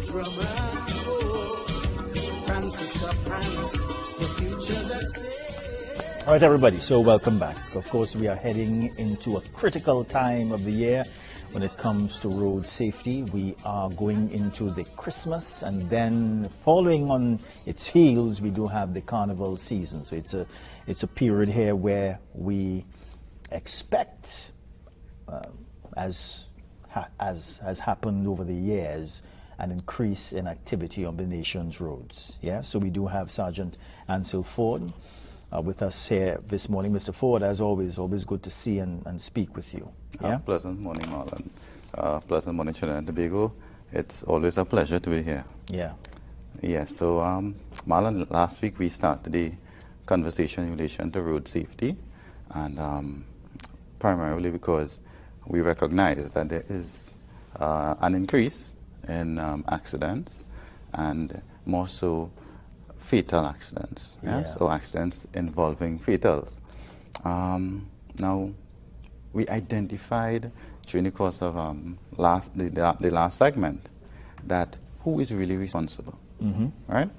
from her. Oh, France with soft hands, the future that they... All right, everybody, so welcome back. Of course, we are heading into a critical time of the year when it comes to road safety. We are going into the Christmas, and then following on its heels, we do have the carnival season. So it's a period here where we expect, as has happened over the years, an increase in activity on the nation's roads. Yeah, so we do have Sergeant Ancil Forde with us here this morning. Mr. Forde, as always good to see and speak with you. Yeah? Pleasant morning, Marlan. Pleasant morning, Trinidad Tobago. It's always a pleasure to be here. Yeah. Yes, so Marlan, last week we started the conversation in relation to road safety, and primarily because we recognize that there is an increase in accidents, and more so fatal accidents, yes, or accidents involving fatals. Now, we identified during the course of the last segment that who is really responsible, right?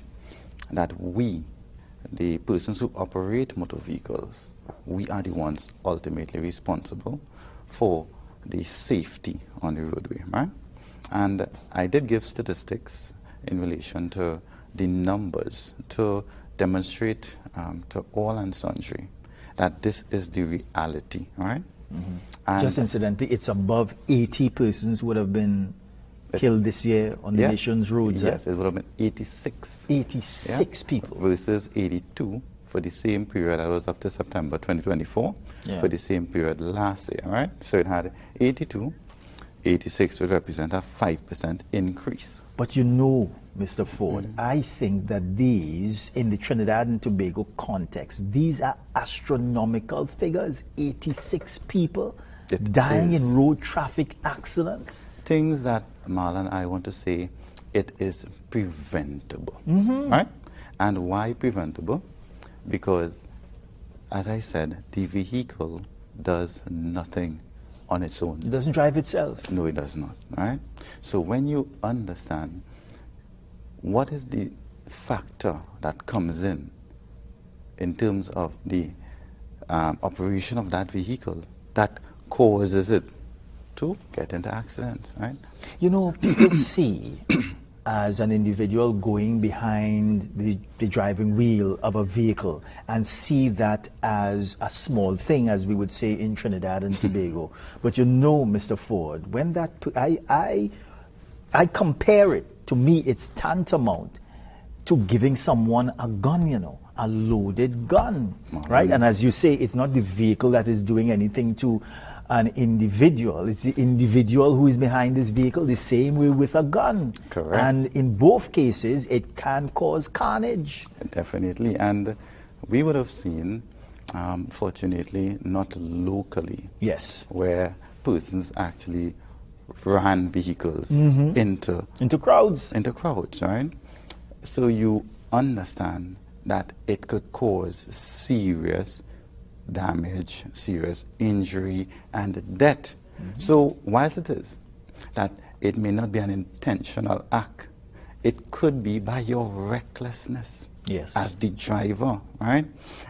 That we, the persons who operate motor vehicles, we are the ones ultimately responsible for the safety on the roadway, right? And I did give statistics in relation to the numbers to demonstrate to all and sundry that this is the reality, right? And just incidentally, it's above 80 persons would have been killed this year on the nation's roads. Yes, it would have been 86. 86 people. Versus 82 for the same period that was up to September 2024, for the same period last year, right? So it had 82, 86 would represent a 5% increase. But you know, Mr. Forde, I think that these, in the Trinidad and Tobago context, these are astronomical figures. 86 people dying in road traffic accidents. Things that, Marlan, I want to say, it is preventable, right? And why preventable? Because, as I said, the vehicle does nothing on its own. It doesn't drive itself. No, it does not, right? So when you understand what is the factor that comes in terms of the operation of that vehicle that causes it to get into accidents, right? You know, people see as an individual going behind the driving wheel of a vehicle and see that as a small thing, as we would say in Trinidad and Tobago. But you know, Mr. Forde, when that I compare it, to me it's tantamount to giving someone a gun, you know, a loaded gun, right? And as you say, it's not the vehicle that is doing anything to an individual. It's the individual who is behind this vehicle, the same way with a gun. Correct. And in both cases, it can cause carnage. Definitely. And we would have seen, fortunately, not locally, where persons actually ran vehicles into crowds. Into crowds, right? So you understand that it could cause serious damage, serious injury, and death. So whilst it is that it may not be an intentional act, it could be by your recklessness as the driver, right?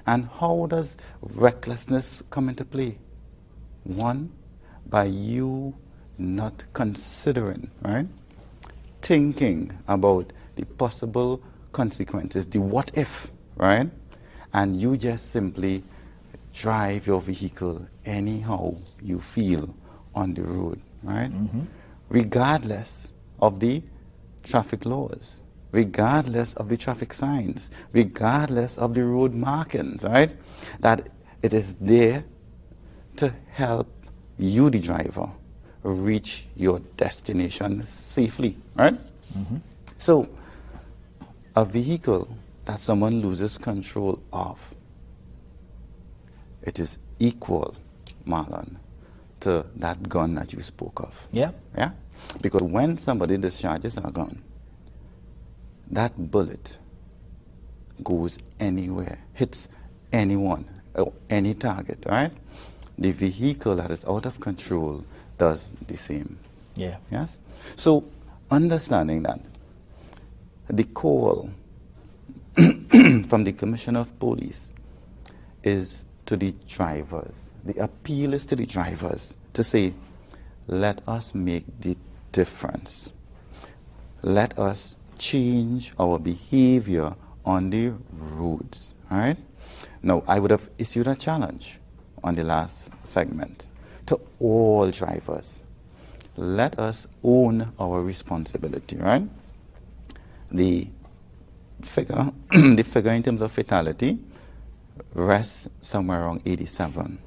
And how does recklessness come into play? One, by you not considering, right? Thinking about the possible consequences, the what if, right? And you just simply drive your vehicle anyhow you feel on the road, right? Regardless of the traffic laws, regardless of the traffic signs, regardless of the road markings, right? That it is there to help you, the driver, reach your destination safely, right? So, a vehicle that someone loses control of, it is equal, Marlan, to that gun that you spoke of. Yeah. Yeah? Because when somebody discharges a gun, that bullet goes anywhere, hits anyone, or any target, right? The vehicle that is out of control does the same. Yeah. Yes? So, understanding that, the call from the Commissioner of Police is to the drivers. The appeal is to the drivers to say, let us make the difference. Let us change our behavior on the roads. All right? Now, I would have issued a challenge on the last segment to all drivers. Let us own our responsibility, right? The figure, the figure in terms of fatality rests somewhere around 87.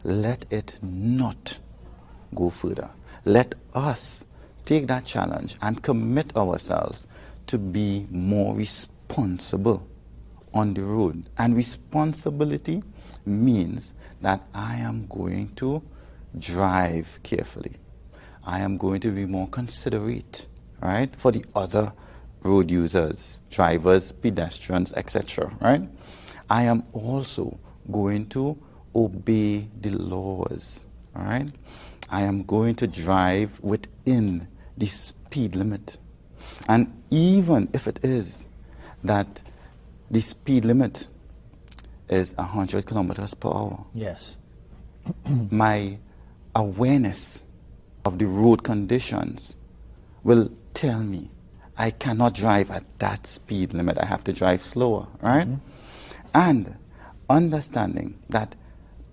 Let it not go further. Let us take that challenge and commit ourselves to be more responsible on the road. And responsibility means that I am going to drive carefully. I am going to be more considerate, right, for the other road users, drivers, pedestrians, etc., right? I am also going to obey the laws, all right? I am going to drive within the speed limit. And even if it is that the speed limit is 100 kilometers per hour, Yes. my awareness of the road conditions will tell me I cannot drive at that speed limit. I have to drive slower, right? And understanding that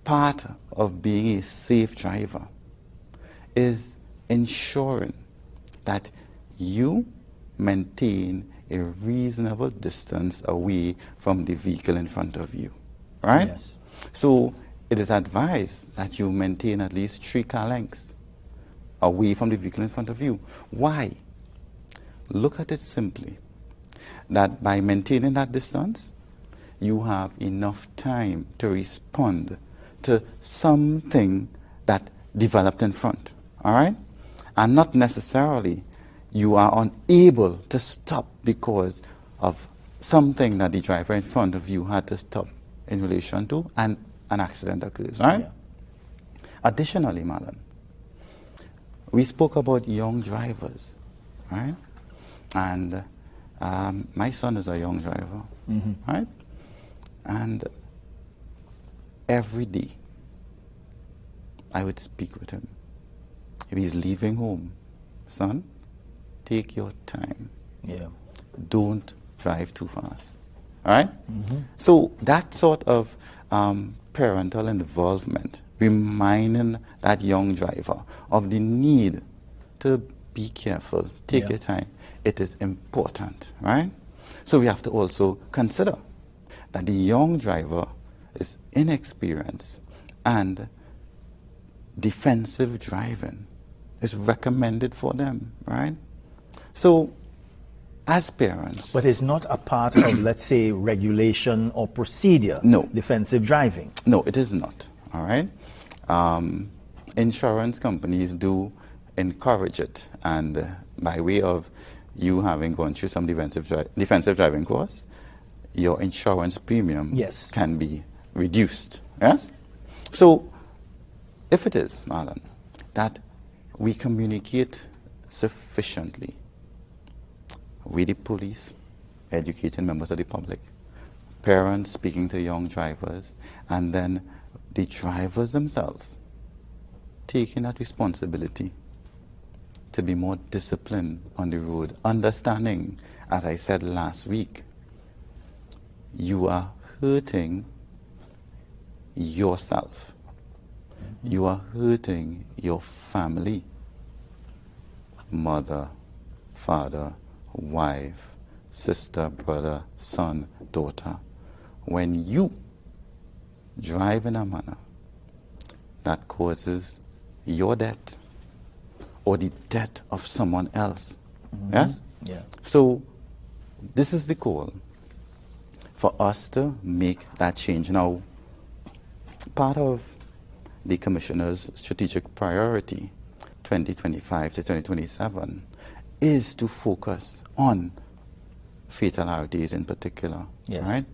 part of being a safe driver is ensuring that you maintain a reasonable distance away from the vehicle in front of you, right? Yes. So it is advised that you maintain at least 3 car lengths away from the vehicle in front of you. Why? Look at it simply, that by maintaining that distance, you have enough time to respond to something that developed in front, all right? And not necessarily you are unable to stop because of something that the driver in front of you had to stop in relation to, and an accident occurs, right? Yeah. Additionally, Marlan, we spoke about young drivers, right? And my son is a young driver, right? And every day I would speak with him. If he's leaving home, son, take your time. Yeah. Don't drive too fast. All right? So that sort of parental involvement, reminding that young driver of the need to be careful, take your time, it is important, right? So we have to also consider that the young driver is inexperienced and defensive driving is recommended for them, right? So as parents... But it's not a part of, let's say, regulation or procedure, No. defensive driving. No, it is not, all right? Insurance companies do encourage it, and by way of you having gone through some defensive driving course, your insurance premium can be reduced, yes? So if it is, Marlan, that we communicate sufficiently with the police, educating members of the public, parents speaking to young drivers, and then the drivers themselves taking that responsibility to be more disciplined on the road, understanding, as I said last week, you are hurting yourself. You are hurting your family, mother, father, wife, sister, brother, son, daughter, when you drive in a manner that causes your death or the death of someone else. Yes? Yeah. So this is the call for us to make that change. Now, part of the Commissioner's strategic priority 2025 to 2027 is to focus on fatalities in particular. Yes. Right?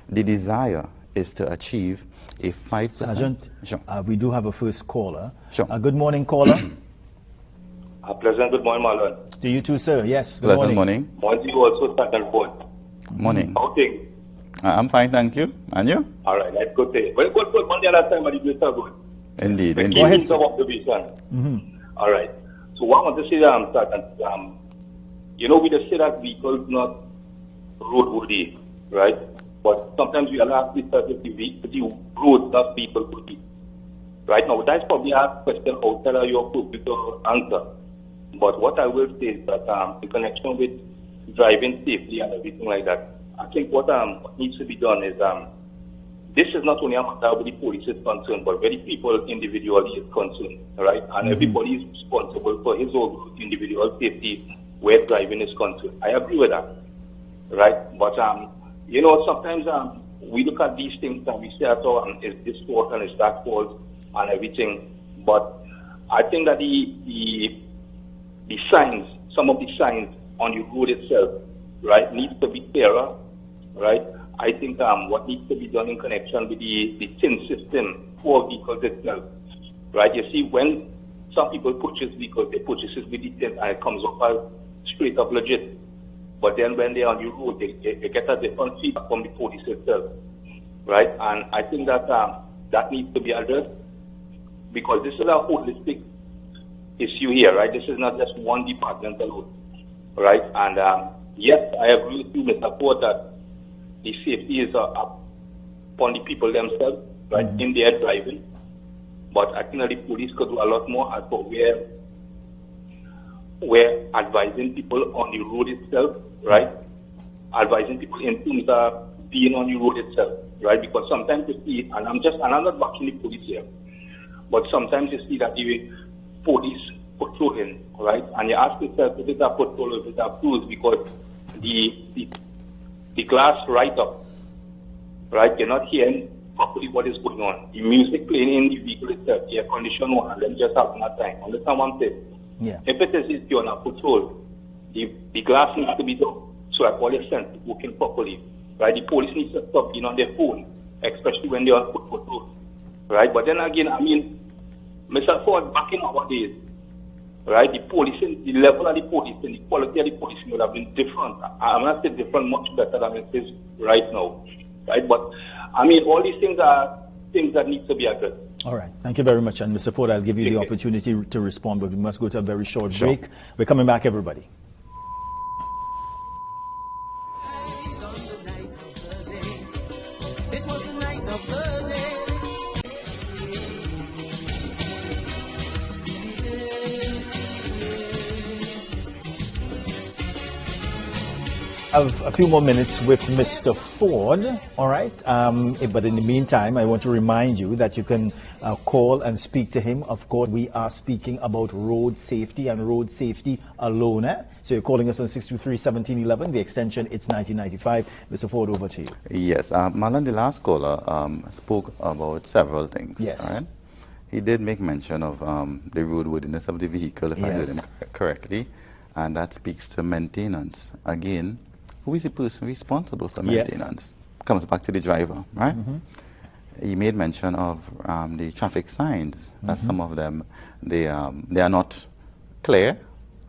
The desire is to achieve a 5%. Sergeant, Sure. we do have a first caller. Sure. Good morning, caller. A pleasant good morning, Marlan. To you too, sir. Yes, good Pleasant morning. morning. Morning to you also, Sergeant Forde. Morning. How things? I'm fine, thank you. And you? All right, that's good thing. Well, good. Monday last time, but it was so good. Indeed, The indeed. Go ahead, key sir. of observation. All right. So what I want to say, Sergeant, we just say that vehicles not roadworthy, right? But sometimes we allow this the road not people worthy. Right now, that's probably a question outside of your to answer. But what I will say is that in connection with driving safely and everything like that, I think what needs to be done is this is not only a matter where the police is concerned, but where the people individually is concerned, right? And everybody is responsible for his own individual safety where driving is concerned. I agree with that, right? But sometimes we look at these things and we say, is this fault and is that fault and everything. But I think that the signs, some of the signs on the road itself, right, needs to be clearer, right? I think what needs to be done in connection with the TIN system for vehicles itself, right? You see, when some people purchase vehicles, they purchase it with the TIN and it comes up as straight up legit. But then when they're on the road, they get a different feedback from the police itself, right? And I think that that needs to be addressed because this is a holistic issue here, right? This is not just one department alone, right? And yes, I agree with you, Mr. Forde, that the safety is upon the people themselves, right, in their driving. But I think that the police could do a lot more as for where advising people on the road itself, right? Advising people in terms of being on the road itself, right? Because sometimes you see, and I'm not backing the police here, but sometimes you see that the police patrolling, right? And you ask yourself, is it a patrol or is it a cruise? Because the glass right up, right? You're not hearing properly what is going on. The music playing in the vehicle itself, the air condition on, and then just having a time. Understand what I'm saying? Yeah. If it is you're on a patrol, the glass needs to be done so that all your senses working properly, right? The police needs to stop being on their phone, especially when they're on patrol, right? But then again, I mean, Mr. Forde, back in our days, right, the policing, the level of the policing, the quality of the policing would have been different. I'm not saying different, much better than it is right now, right? But I mean, all these things are things that need to be addressed. All right. Thank you very much. And Mr. Forde, I'll give you the opportunity to respond, but we must go to a very short break. We're coming back, everybody. It was the night of the day. Have a few more minutes with Mr. Forde, all right? But in the meantime, I want to remind you that you can call and speak to him. Of course, we are speaking about road safety and road safety alone. So you're calling us on 623-1711, the extension, it's 1995. Mr. Forde, over to you. Yes, Marlan, the last caller, spoke about several things. Yes. All right? He did make mention of the roadworthiness of the vehicle, if I heard him correctly, and that speaks to maintenance. Again, who is the person responsible for maintenance? Comes back to the driver, right? He made mention of the traffic signs, that some of them, they are not clear,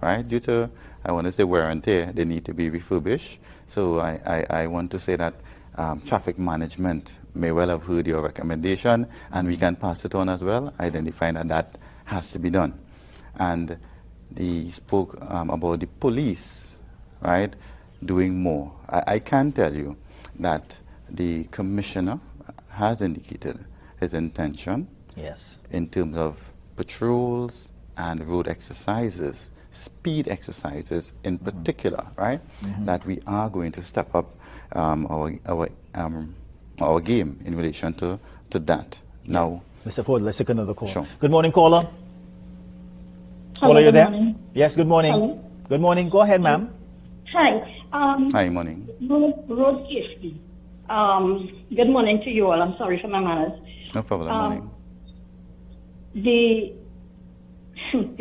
right? Due to, I want to say, wear and tear, they need to be refurbished. So I want to say that traffic management may well have heard your recommendation, and we can pass it on as well, identifying that has to be done. And he spoke about the police, right, doing more. I can tell you that the commissioner has indicated his intention in terms of patrols and road exercises, speed exercises in particular, right, that we are going to step up our game in relation to that. Now, Mr. Forde, let's take another call. Sure. Good morning, caller. Hello, Caller, you there? morning. Yes, good morning. Hello. Good morning. Go ahead, ma'am. Hi. hi, morning. Road safety. Good morning to you all. I'm sorry for my manners. No problem, morning. The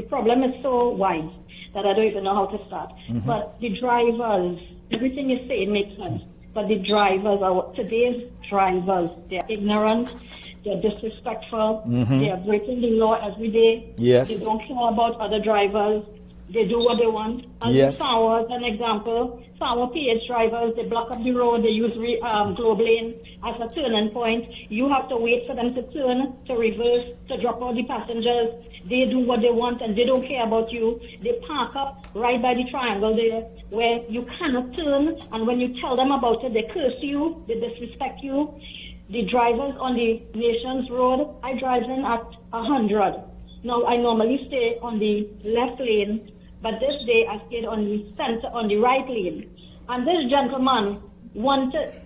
problem is so wide that I don't even know how to start. But the drivers, everything you say makes sense. But the drivers, today's drivers, they're ignorant, they're disrespectful, they are breaking the law every day. Yes. They don't care about other drivers. they do what they want. And Yes. Sour is an example. Sour PH drivers, they block up the road, they use globe lane as a turning point. You have to wait for them to turn, to reverse, to drop out the passengers. They do what they want and they don't care about you. They park up right by the triangle there where you cannot turn, and when you tell them about it, they curse you, they disrespect you. The drivers on the nation's road, I drive in at 100. Now, I normally stay on the left lane, but this day I stayed on the center, on the right lane. And this gentleman wanted,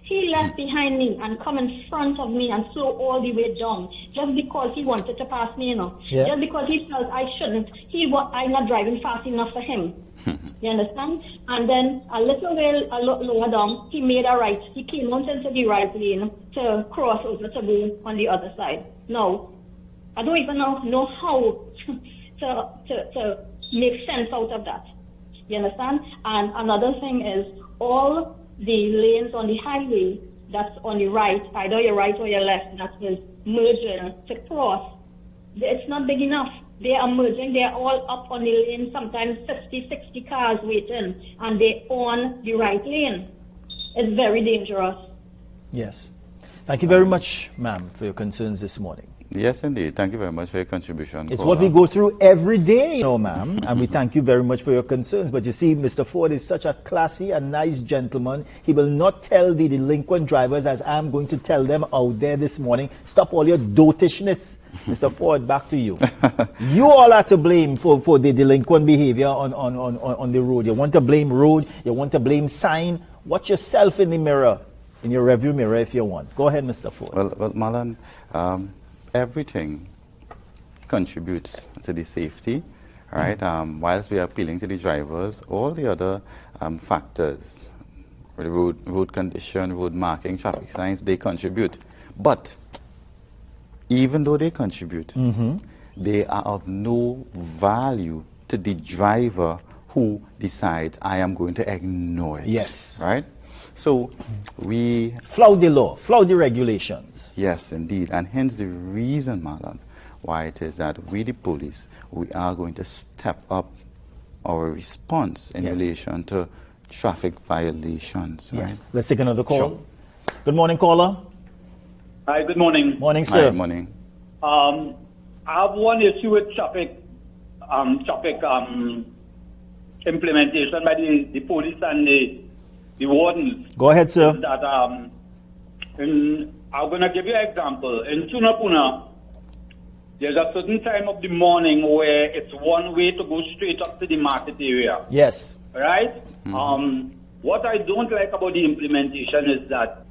he left behind me and come in front of me and slow all the way down, just because he wanted to pass me, you know. Yeah. Just because he felt I shouldn't. I'm not driving fast enough for him. You understand? And then a little way lower down, he made a right. He came out into the right lane to cross over to go on the other side. Now, I don't even know how to make sense out of that. You understand? And another thing is all the lanes on the highway that's on the right, either your right or your left, that is merging to cross. It's not big enough. They are merging, they are all up on the lane, sometimes 50, 60 cars waiting, and they on the right lane. It's very dangerous. Yes. Thank you very much, ma'am, for your concerns this morning. Yes, indeed. Thank you very much for your contribution. It's Paula. what we go through every day, you know, ma'am, and we thank you very much for your concerns. But you see, Mr. Forde is such a classy and nice gentleman. He will not tell the delinquent drivers, as I'm going to tell them out there this morning, stop all your dotishness. Mr. Forde, back to you. You all are to blame for the delinquent behavior on the road. You want to blame road, you want to blame sign. Watch yourself in the mirror, in your rearview mirror if you want. Go ahead, Mr. Forde. Well, Marlan, everything contributes to the safety, right? Whilst we are appealing to the drivers, all the other factors, the road condition, road marking, traffic signs, they contribute. But even though they contribute, they are of no value to the driver who decides, I am going to ignore it. Yes. Right? So we... Flout the law, flout the regulations. Yes, indeed. And hence the reason, Marlan, why it is that we, the police, we are going to step up our response in relation to traffic violations. Yes. Right? Let's take another call. Sure. Good morning, caller. Hi, good morning. Morning, Hi, sir. good morning. I have one issue with traffic implementation by the police and the wardens. Go ahead, sir. That I'm going to give you an example. In Tunapuna, there's a certain time of the morning where it's one way to go straight up to the market area. Yes. Right? What I don't like about the implementation is that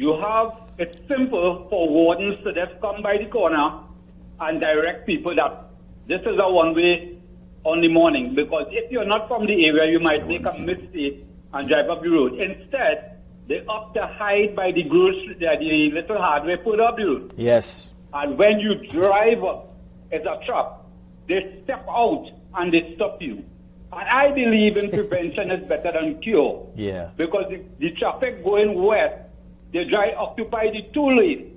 it's simple for wardens to just come by the corner and direct people that this is a one-way on the morning, because if you're not from the area, you might make a mistake and drive up the road. Instead, they opt to hide by the little hardware put up the road. Yes. And when you drive up as a truck, they step out and they stop you. And I believe in prevention is better than cure. Yeah. Because the traffic going west, they occupy the two lanes.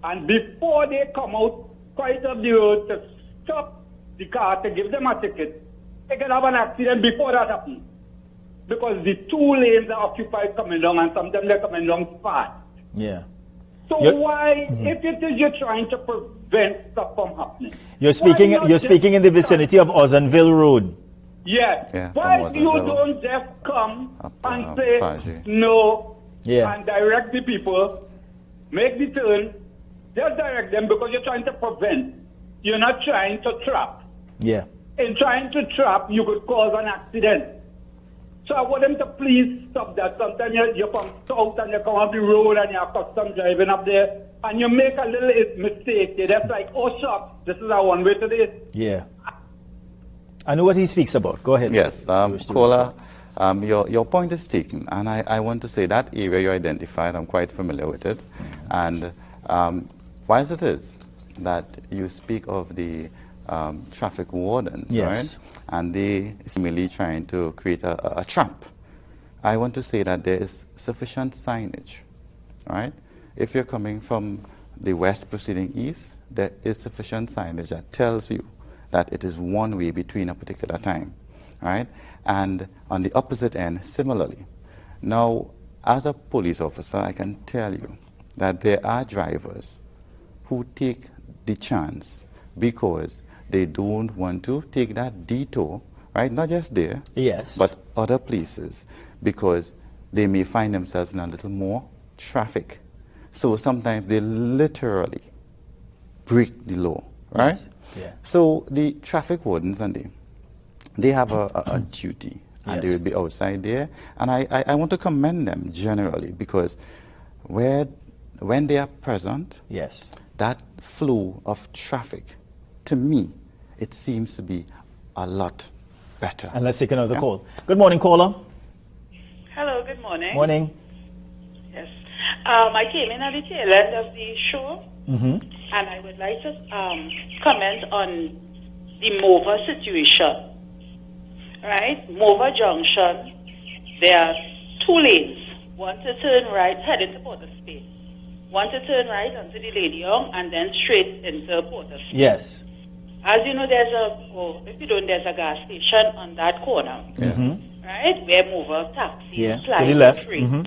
And before they come out quite up the road to stop the car to give them a ticket, they can have an accident before that happens. Because the two lanes are occupied coming down, and sometimes they're coming down fast. Yeah. So why, if it is you're trying to prevent stuff from happening? You're speaking in the vicinity of Ozanville Road. Yes. Yeah, Why from you Ozanville don't just come up, and say Paji. no Yeah. and direct the people, make the turn, just direct them, because you're trying to prevent. You're not trying to trap. Yeah. In trying to trap, you could cause an accident. So I want them to please stop that. Sometimes you come south and you come up the road and you're accustomed driving up there, and you make a little mistake. You're just like, oh, shucks, this is our one way today. Yeah. I know what he speaks about. Go ahead. Yes, sir. You wish to caller, respond. your point is taken, and I want to say that area you identified, I'm quite familiar with it. And whilst it is that you speak of the traffic wardens, Yes. right? And they seemingly trying to create a trap. I want to say that there is sufficient signage, right? If you're coming from the west proceeding east, there is sufficient signage that tells you that it is one way between a particular time, right? And on the opposite end, similarly. Now, as a police officer, I can tell you that there are drivers who take the chance because they don't want to take that detour, right? Not just there, Yes. but other places, because they may find themselves in a little more traffic. So sometimes they literally break the law, right? Yes. Yeah. So the traffic wardens, and they have a duty, and they Yes. will be outside there. And I want to commend them generally, because when they are present, Yes. that flow of traffic, to me, it seems to be a lot better. And let's take another Yeah. call. Good morning, caller. Hello, good morning. Morning. Yes. I came in at the tail end of the show, Mm-hmm. and I would like to comment on the Mova situation. Right? Mova Junction, there are two lanes. One to turn right, heading to Port of Spain. One to turn right onto the Lady Young, and then straight into Port of Spain. Yes. As you know, if you don't, there's a gas station on that corner. Yes. Mm-hmm. Right? Where Mova taxis Yeah. To fly the left. free. Mm-hmm.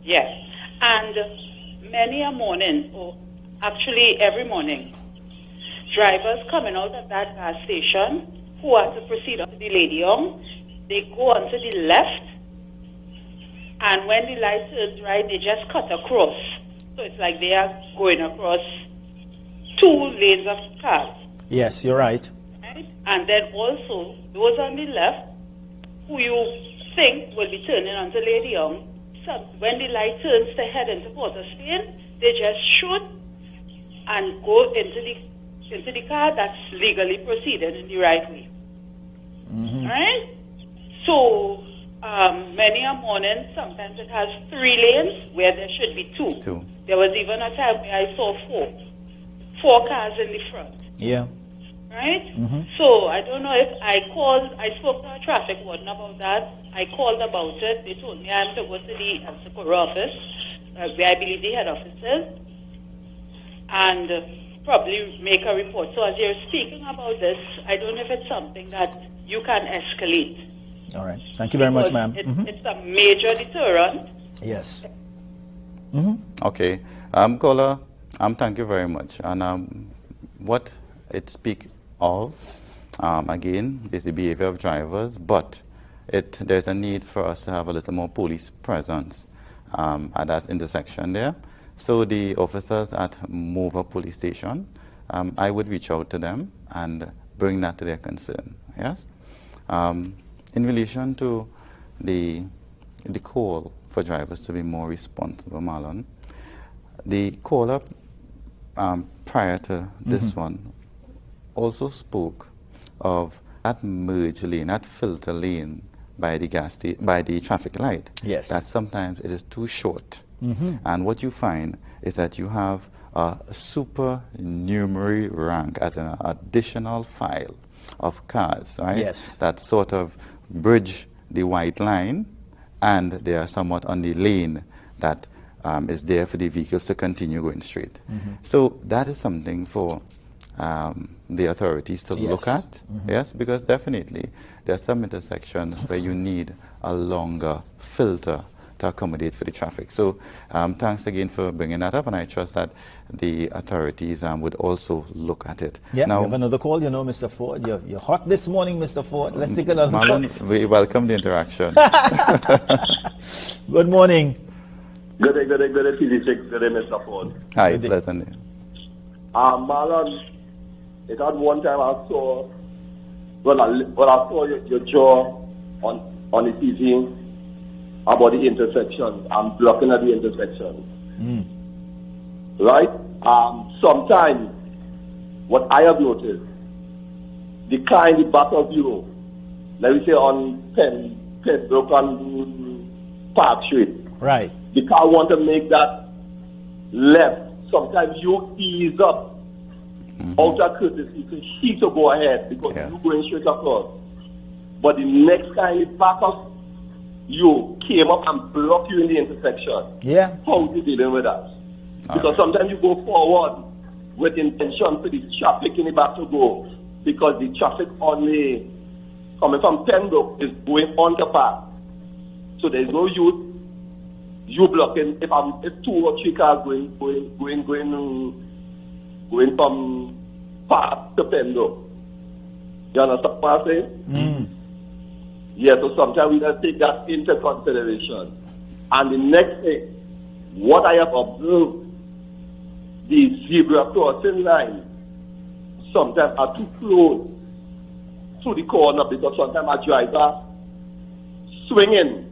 Yes. And many a morning, or actually every morning, drivers coming out of that gas station who are to proceed up to the Lady Young, they go onto the left, and when the light turns right, they just cut across. So it's like they are going across two lanes of cars. Yes, you're right. Right? And then also, those on the left, who you think will be turning onto Lady Young, so when the light turns to head into Port of Spain, they just shoot and go into the car that's legally proceeding in the right way. Mm-hmm. Right? So, many a morning, sometimes it has 3 lanes where there should be 2. Two. There was even a time where I saw 4 cars in the front. Yeah. Right? Mm-hmm. So I don't know if I spoke to a traffic warden about that. I called about it. They told me I have to go to the Ancil Forde office, where I believe the head office is, and probably make a report. So as you're speaking about this, I don't know if it's something that you can escalate. All right. Thank you very much, Because ma'am. It's a major deterrent. Yes. Okay. Caller, thank you very much. And what it speaks of, again, is the behavior of drivers, but there's a need for us to have a little more police presence at that intersection there. So the officers at Mova Police Station, I would reach out to them and bring that to their concern. Yes. In relation to the call for drivers to be more responsible, Marlon, the caller prior to this one also spoke of that merge lane, that filter lane by the traffic light. Yes. That sometimes it is too short. And what you find is that you have a supernumerary rank as an additional file of cars, right? Yes. That sort of bridge the white line, and they are somewhat on the lane that is there for the vehicles to continue going straight. So that is something for the authorities to look at, yes, because definitely there are some intersections where you need a longer filter to accommodate for the traffic. So thanks again for bringing that up, and I trust that the authorities would also look at it. Yeah, now, we have another call, Mr. Forde. You're hot this morning, Mr. Forde. Let's take another Marlon, call. we welcome the interaction. Good morning. Good day, Felix. Good day, Mr. Forde. Hi, Good day. pleasant. Marlon, it had one time I saw, when I saw your jaw on the TV about the intersection. I'm blocking at the intersection. Right? Sometimes, what I have noticed, the car in the back of you, let me say on Pembroke on Park Street, Right. the car want to make that left. Sometimes you ease up out of courtesy to he to go ahead because Yes. you're going straight across. But the next guy in the back of you came up and blocked you in the intersection. Yeah. How are you dealing with that? Because right. sometimes you go forward with intention for the traffic in the back to go. because the traffic only coming from Pembroke is going on the path. So there's no use you blocking if 2 or 3 cars going from Park to Pembroke. You understand what I'm saying? Yeah, so sometimes we gotta take that into consideration. And the next thing, what I have observed, the zebra crossing line sometimes are too close to the corner because sometimes a driver swinging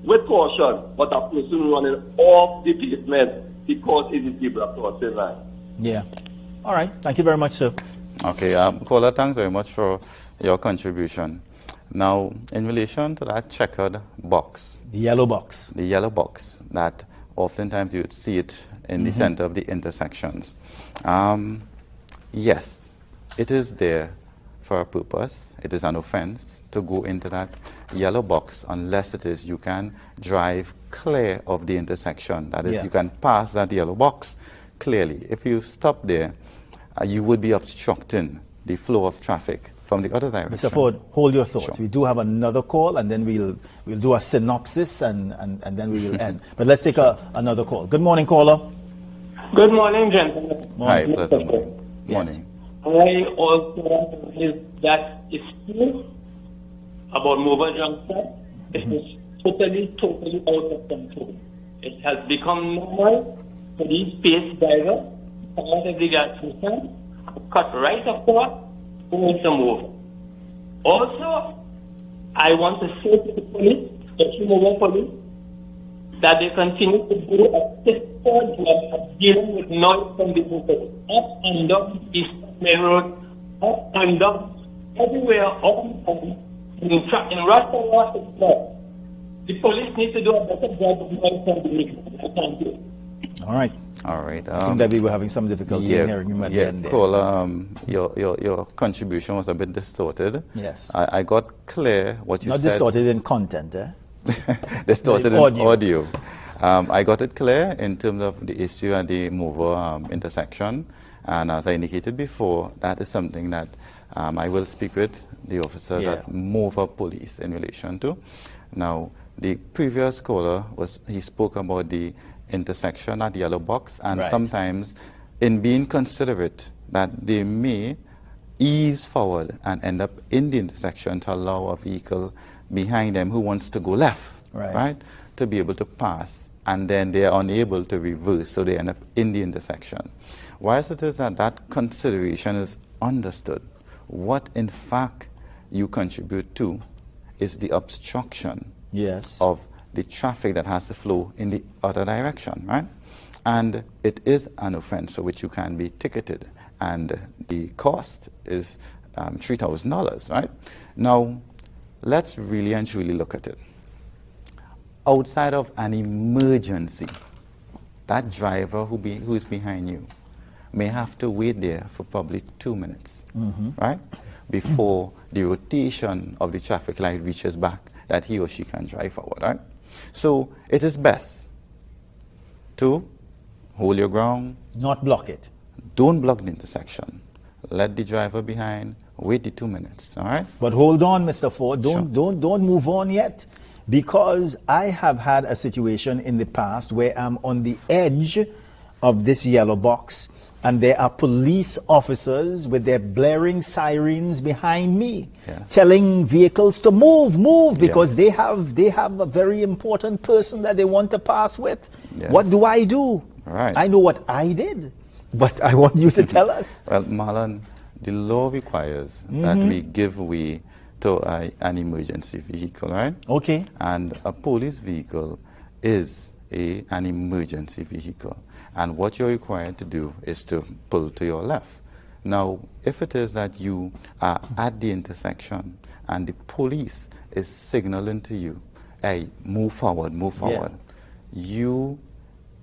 with caution, but a person running off the pavement because it is zebra crossing line. Yeah. All right. Thank you very much, sir. Okay, caller, thanks very much for your contribution. Now, in relation to that checkered box, The yellow box. the yellow box that oftentimes you would see it in the center of the intersections. Yes, it is there for a purpose. It is an offense to go into that yellow box unless it is you can drive clear of the intersection. That is, Yeah. you can pass that yellow box clearly. If you stop there, you would be obstructing the flow of traffic from the other direction. Mr. Forde, hold your thoughts. Sure. We do have another call, and then we'll do a synopsis, and then we will end. But let's take another call. Good morning, caller. Good morning, gentlemen. Hi, Morning. pleasant morning. Yes. Morning. I also want to say that it's true about Mover Junction. It is totally out of control. It has become normal for these pace drivers to come out of the gas station, cut right across, go into Mover. Also, I want to say to the police, especially Mover police, that they continue to do a sister job of dealing with noise from the vehicles, up and down the main road, up and down, everywhere, all the time, in restaurants and clubs. The police need to do a better job of noise from the vehicles. Thank you. All right. All right. I think that we were having some difficulty in hearing him at the end there. Caller, your contribution was a bit distorted. Yes. I got clear what you Not said. distorted in content, eh? Distorted In in audio. I got it clear in terms of the issue at the Mover intersection. And as I indicated before, that is something that I will speak with the officers at Mover Police in relation to. Now, the previous caller, he spoke about the intersection at Yellow Box, and sometimes in being considerate that they may ease forward and end up in the intersection to allow a vehicle behind them who wants to go left, right, to be able to pass, and then they are unable to reverse, so they end up in the intersection. Whilst it is that consideration is understood, what in fact you contribute to is the obstruction of the traffic that has to flow in the other direction, right? And it is an offense for which you can be ticketed, and the cost is $3,000, right? Now, let's really and truly look at it. Outside of an emergency, that driver who is behind you may have to wait there for probably 2 minutes, right? Before the rotation of the traffic light reaches back that he or she can drive forward, right? So it is best to hold your ground. Not block it. Don't block the intersection. Let the driver behind wait the 2 minutes, all right? But hold on, Mr. Forde. Don't move on yet, because I have had a situation in the past where I'm on the edge of this yellow box, and there are police officers with their blaring sirens behind me, telling vehicles to move, because they have a very important person that they want to pass with. What do I do? Right. I know what I did, but I want you to tell us. Well, Marlan, the law requires that we give way to an emergency vehicle, right? Okay. And a police vehicle is an emergency vehicle. And what you're required to do is to pull to your left. Now, if it is that you are at the intersection and the police is signaling to you, hey, move forward, you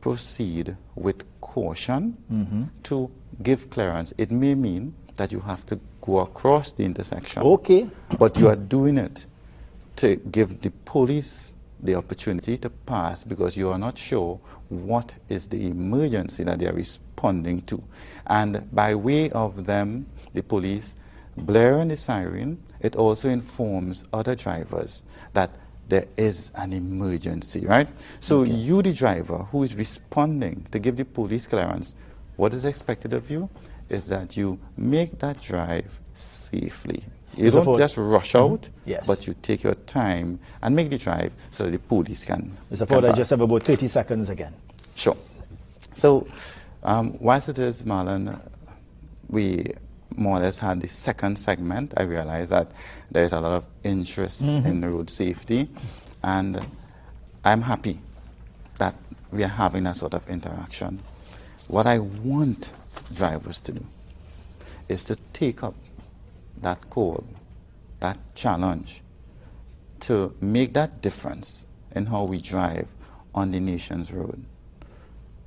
proceed with caution to give clearance. It may mean that you have to go across the intersection. Okay. But you are doing it to give the police the opportunity to pass, because you are not sure what is the emergency that they are responding to. And by way of them, the police, blaring the siren, it also informs other drivers that there is an emergency, right? So you, the driver, who is responding to give the police clearance, what is expected of you is that you make that drive safely. You don't just rush out, but you take your time and make the drive so that the police can. Mr. Forde, I just have about 30 seconds again. Sure. So, whilst it is, Marlan, we more or less had the second segment, I realized that there is a lot of interest in road safety, and I'm happy that we are having that sort of interaction. What I want drivers to do is to take up that call, that challenge, to make that difference in how we drive on the nation's road.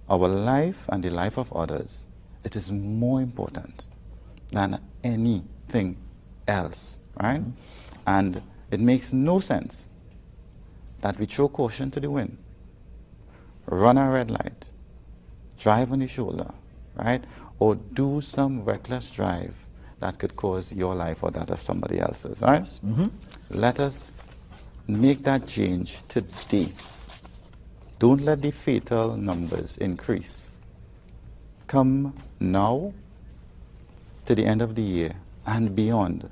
Our life and the life of others, it is more important than anything else, right? And it makes no sense that we throw caution to the wind, run a red light, drive on the shoulder, right? Or do some reckless drive that could cause your life or that of somebody else's, right? Let us make that change today. Don't let the fatal numbers increase. Come now to the end of the year and beyond.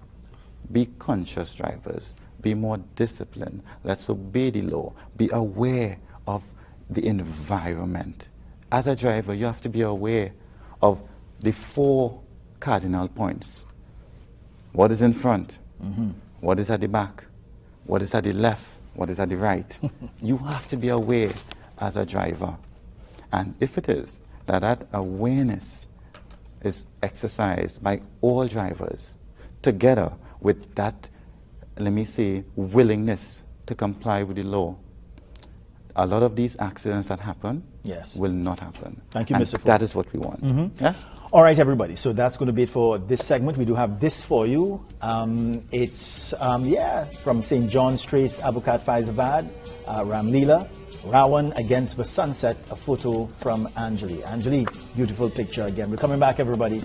Be conscious drivers. Be more disciplined. Let's obey the law. Be aware of the environment. As a driver, you have to be aware of the 4 cardinal points. What is in front? What is at the back? What is at the left? What is at the right? You have to be aware as a driver. And if it is that awareness is exercised by all drivers, together with that, let me say, willingness to comply with the law, a lot of these accidents that happen will not happen. Thank you, and Mr. Forde. That is what we want. Yes? All right, everybody. So that's going to be it for this segment. We do have this for you. It's, from St. John Straits, Abukat Faizabad, Ramleela, Rawan against the sunset, a photo from Anjali. Anjali, beautiful picture again. We're coming back, everybody.